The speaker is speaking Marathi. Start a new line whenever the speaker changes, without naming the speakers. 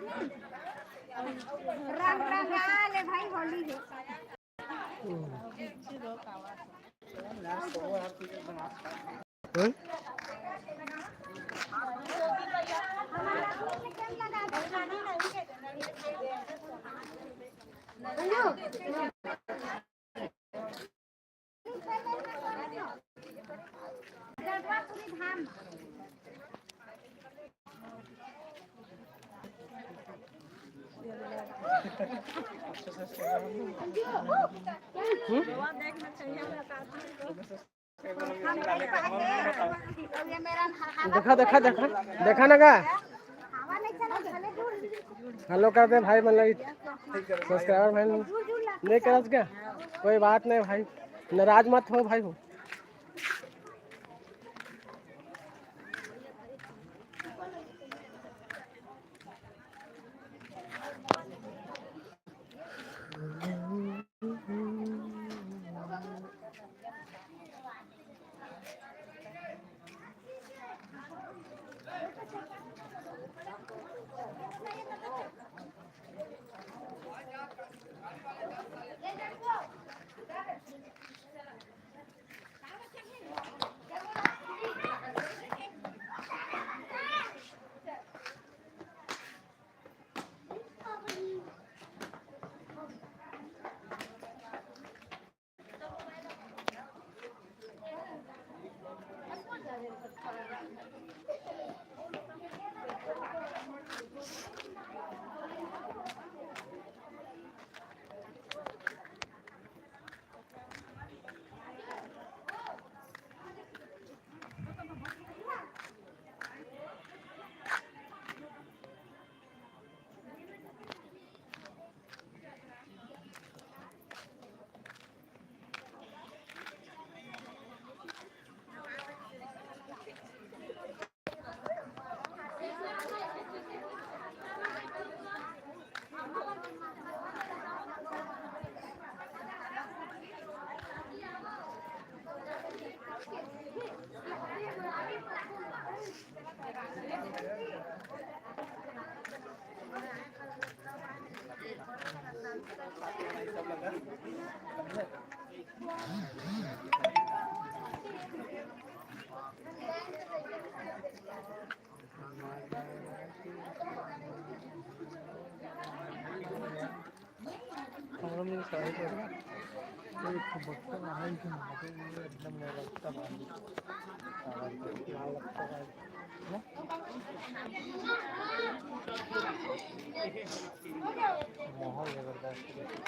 रंग रंग आले भाई होली है।
देखा देखा देखा देखा ना का हेलो कर दे भाई, मतलब सब्सक्राइबर भाई नहीं कर क्या, कोई बात नहीं भाई, नाराज मत हो भाई हो। माहौल जबरदस्त